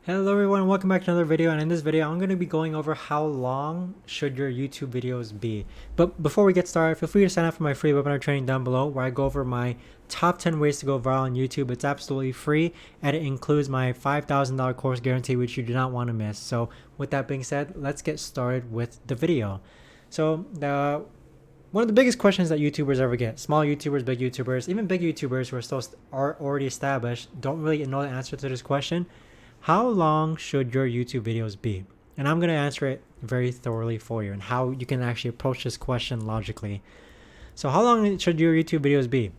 Hello everyone, welcome back to another video, and in this video I'm going to be going over how long should your YouTube videos be. But before we get started, feel free to sign up for my free webinar training down below where I go over my top 10 ways to go viral on YouTube. It's absolutely free and it includes my $5,000 course guarantee, which you do not want to miss. So with that being said, let's get started with the video. So one of the biggest questions that YouTubers ever get, small YouTubers, big YouTubers, even big YouTubers who are already established, don't really know the answer to this question. How long should your YouTube videos be? And I'm going to answer it very thoroughly for you and how you can actually approach this question logically. So how long should your YouTube videos be?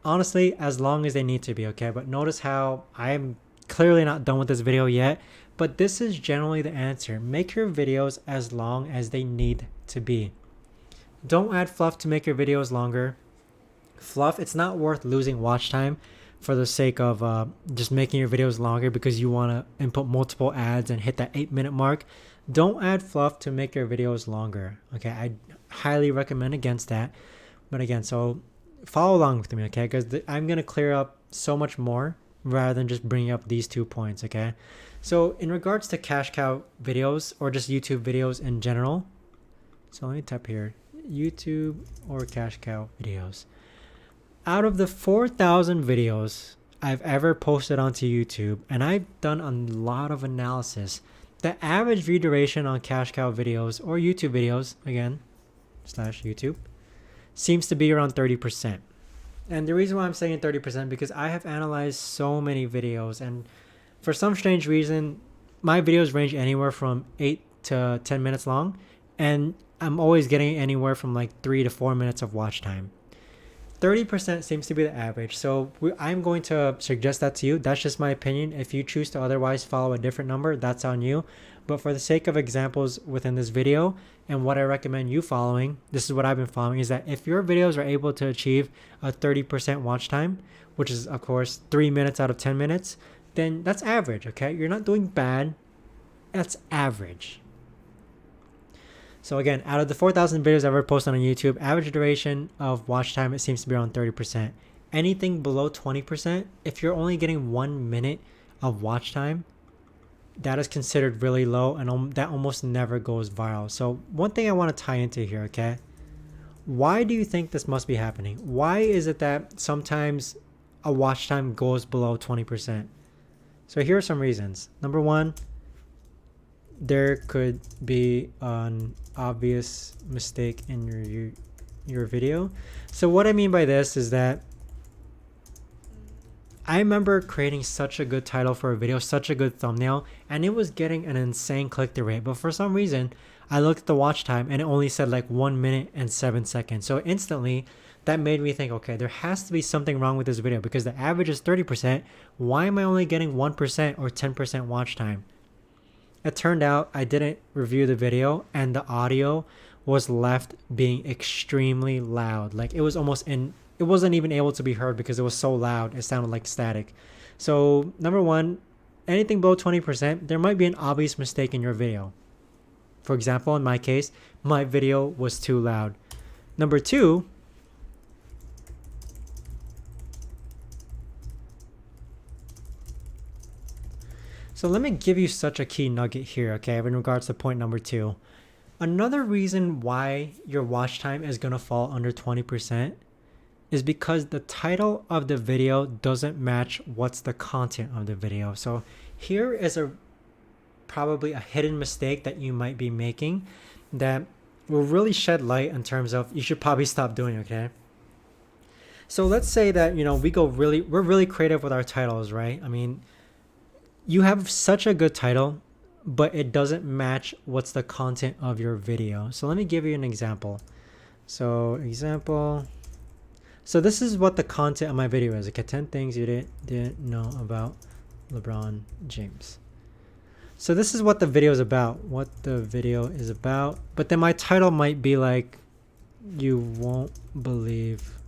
Honestly, as long as they need to be, okay? But notice how I'm clearly not done with this video yet, but this is generally the answer. Make your videos as long as they need to be. Don't add fluff to make your videos longer. Fluff, it's not worth losing watch time for the sake of just making your videos longer because you want to input multiple ads and hit that 8-minute mark. Don't add fluff to make your videos longer. Okay, I highly recommend against that. But again, so follow along with me, okay? Because I'm going to clear up so much more rather than just bringing up these 2 points, okay? So in regards to cash cow videos or just YouTube videos in general, so let me type here, YouTube or cash cow videos. Out of the 4,000 videos I've ever posted onto YouTube, and I've done a lot of analysis, the average view duration on cash cow videos or YouTube videos, again, /YouTube, seems to be around 30%. And the reason why I'm saying 30% because I have analyzed so many videos, and for some strange reason, my videos range anywhere from 8 to 10 minutes long, and I'm always getting anywhere from like 3 to 4 minutes of watch time. 30% seems to be the average, so I'm going to suggest that to you. That's just my opinion. If you choose to otherwise follow a different number, that's on you. But for the sake of examples within this video and what I recommend you following, this is what I've been following, is that if your videos are able to achieve a 30% watch time, which is of course 3 minutes out of 10 minutes, then that's average, okay? You're not doing bad. That's average. So again, out of the 4,000 videos I've ever posted on YouTube, average duration of watch time, it seems to be around 30%. Anything below 20%, if you're only getting 1 minute of watch time, that is considered really low, and that almost never goes viral. So one thing I want to tie into here, okay? Why do you think this must be happening? Why is it that sometimes a watch time goes below 20%? So here are some reasons. Number one, there could be an obvious mistake in your video. So what I mean by this is that I remember creating such a good title for a video, such a good thumbnail, and it was getting an insane click-through rate. But for some reason, I looked at the watch time and it only said like 1 minute and 7 seconds. So instantly, that made me think, okay, there has to be something wrong with this video because the average is 30%. Why am I only getting 1% or 10% watch time? It turned out I didn't review the video and the audio was left being extremely loud. Like it wasn't even able to be heard because it was so loud. It sounded like static. So number one, anything below 20%, there might be an obvious mistake in your video. For example, in my case, my video was too loud. Number two, so let me give you such a key nugget here, okay, in regards to point number two. Another reason why your watch time is going to fall under 20% is because the title of the video doesn't match what's the content of the video. So here is probably a hidden mistake that you might be making that will really shed light in terms of you should probably stop doing, okay? So let's say that, we're really creative with our titles, right? I mean, you have such a good title, but it doesn't match what's the content of your video. So let me give you an example. So this is what the content of my video is. Okay, 10 things you didn't know about LeBron James. So this is what the video is about. But then my title might be like, you won't believe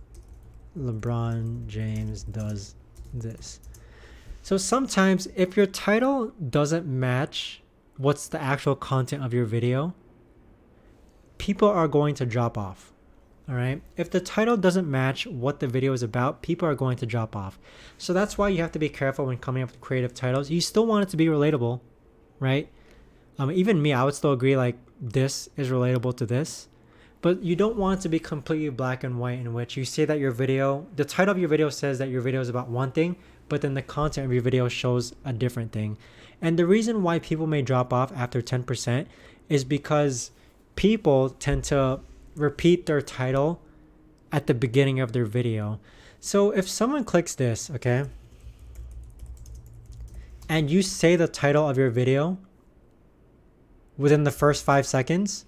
LeBron James does this. So sometimes if your title doesn't match what's the actual content of your video, people are going to drop off. All right. If the title doesn't match what the video is about, people are going to drop off. So that's why you have to be careful when coming up with creative titles. You still want it to be relatable, right? Even me, I would still agree like this is relatable to this, but you don't want it to be completely black and white in which you say that your video, the title of your video says that your video is about one thing, but then the content of your video shows a different thing. And the reason why people may drop off after 10% is because people tend to repeat their title at the beginning of their video. So if someone clicks this, okay, and you say the title of your video within the first 5 seconds,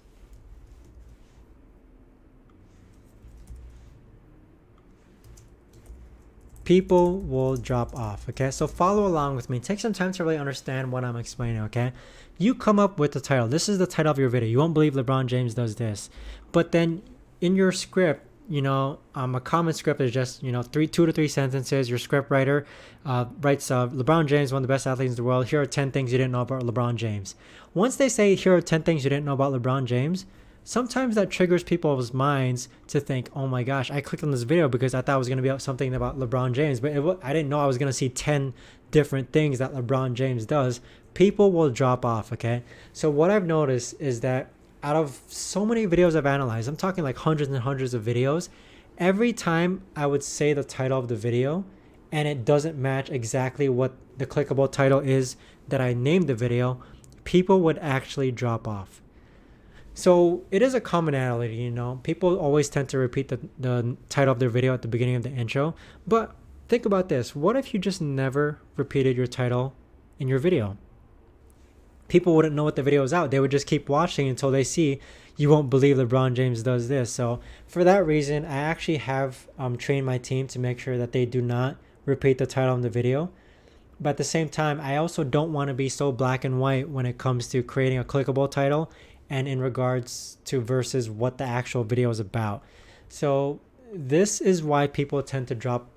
people will drop off. Okay, so follow along with me. Take some time to really understand what I'm explaining. Okay, you come up with the title. This is the title of your video. You won't believe LeBron James does this, but then in your script, a common script is just 2 to 3 sentences. Your script writer writes LeBron James, one of the best athletes in the world. Here are 10 things you didn't know about LeBron James. Once they say here are 10 things you didn't know about LeBron James, sometimes that triggers people's minds to think, oh my gosh, I clicked on this video because I thought it was going to be something about LeBron James, but I didn't know I was going to see 10 different things that LeBron James does. People will drop off, okay? So what I've noticed is that out of so many videos I've analyzed, I'm talking like hundreds and hundreds of videos, every time I would say the title of the video and it doesn't match exactly what the clickable title is that I named the video, people would actually drop off. So it is a commonality, people always tend to repeat the title of their video at the beginning of the intro. But think about this. What if you just never repeated your title in your video? People wouldn't know what the video is out. They would just keep watching until they see you won't believe LeBron James does this. So for that reason, I actually have trained my team to make sure that they do not repeat the title of the video. But at the same time, I also don't want to be so black and white when it comes to creating a clickable title and in regards to versus what the actual video is about. So this is why people tend to drop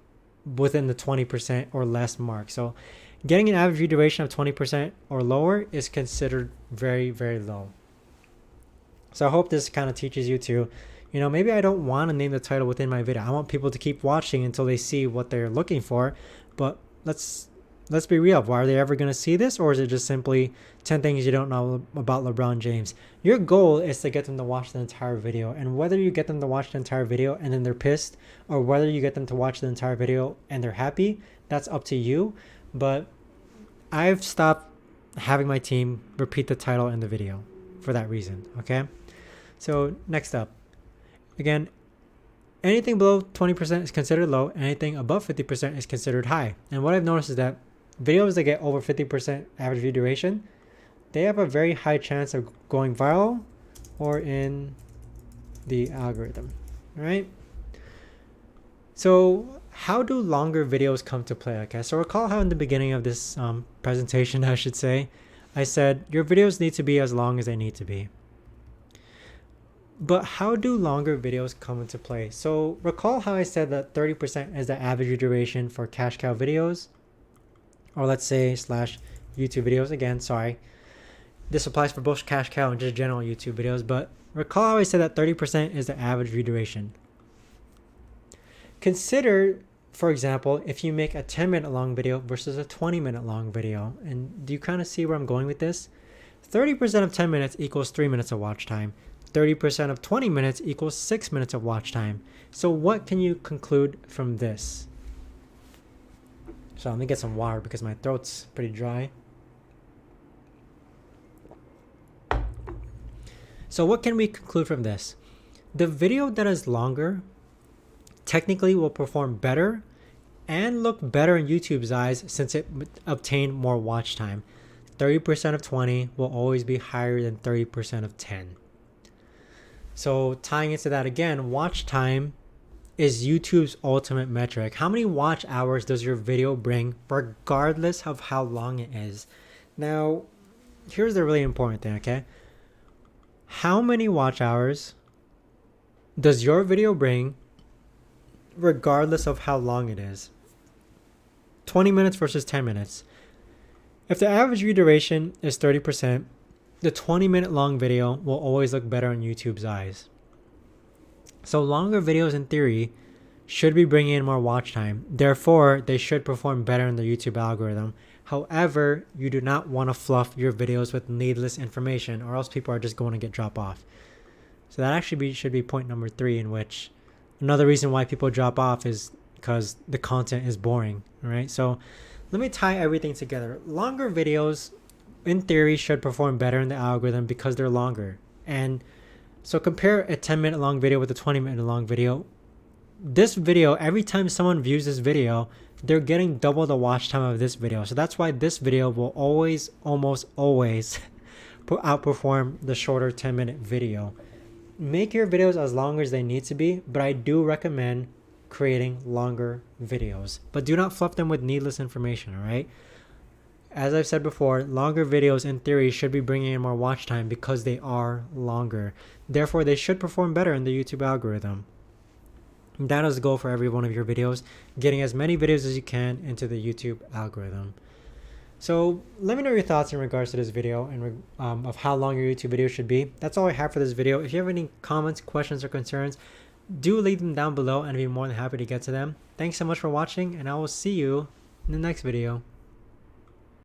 within the 20% or less mark. So getting an average view duration of 20% or lower is considered very, very low. So I hope this kind of teaches you to, maybe I don't want to name the title within my video. I want people to keep watching until they see what they're looking for. But let's be real. Are they ever going to see this? Or is it just simply 10 things you don't know about LeBron James? Your goal is to get them to watch the entire video. And whether you get them to watch the entire video and then they're pissed, or whether you get them to watch the entire video and they're happy, that's up to you. But I've stopped having my team repeat the title in the video for that reason. Okay. So next up, again, anything below 20% is considered low. Anything above 50% is considered high. And what I've noticed is that videos that get over 50% average view duration, they have a very high chance of going viral or in the algorithm. All right. So how do longer videos come to play? Okay, so recall how in the beginning of this presentation, I should say, I said your videos need to be as long as they need to be. But how do longer videos come into play? So recall how I said that 30% is the average duration for cash cow videos, or let's say / YouTube videos. Again, sorry, this applies for both cash cow and just general YouTube videos. But recall how I said that 30% is the average view duration. Consider, for example, if you make a 10-minute long video versus a 20-minute long video. And do you kind of see where I'm going with this? 30% of 10 minutes equals 3 minutes of watch time. 30% of 20 minutes equals 6 minutes of watch time. So what can you conclude from this? So let me get some water because my throat's pretty dry. So what can we conclude from this? The video that is longer technically will perform better and look better in YouTube's eyes since it obtained more watch time. 30% of 20 will always be higher than 30% of 10. So tying into that again, watch time is YouTube's ultimate metric. How many watch hours does your video bring regardless of how long it is? Now, here's the really important thing, okay? How many watch hours does your video bring regardless of how long it is? 20 minutes versus 10 minutes. If the average view duration is 30%, the 20-minute long video will always look better in YouTube's eyes. So longer videos in theory should be bringing in more watch time. Therefore, they should perform better in the YouTube algorithm. However, you do not want to fluff your videos with needless information, or else people are just going to get drop off. So that actually should be point number 3, in which another reason why people drop off is because the content is boring. All right. So let me tie everything together. Longer videos, in theory, should perform better in the algorithm because they're longer. And so compare a 10-minute long video with a 20-minute long video. This video, every time someone views this video, they're getting double the watch time of this video. So that's why this video will always, almost always outperform the shorter 10-minute video. Make your videos as long as they need to be, but I do recommend creating longer videos. But do not fluff them with needless information, all right? As I've said before, longer videos in theory should be bringing in more watch time because they are longer. Therefore, they should perform better in the YouTube algorithm. That is the goal for every one of your videos, getting as many videos as you can into the YouTube algorithm. So let me know your thoughts in regards to this video and of how long your YouTube video should be. That's all I have for this video. If you have any comments, questions, or concerns, do leave them down below and I'd be more than happy to get to them. Thanks so much for watching, and I will see you in the next video.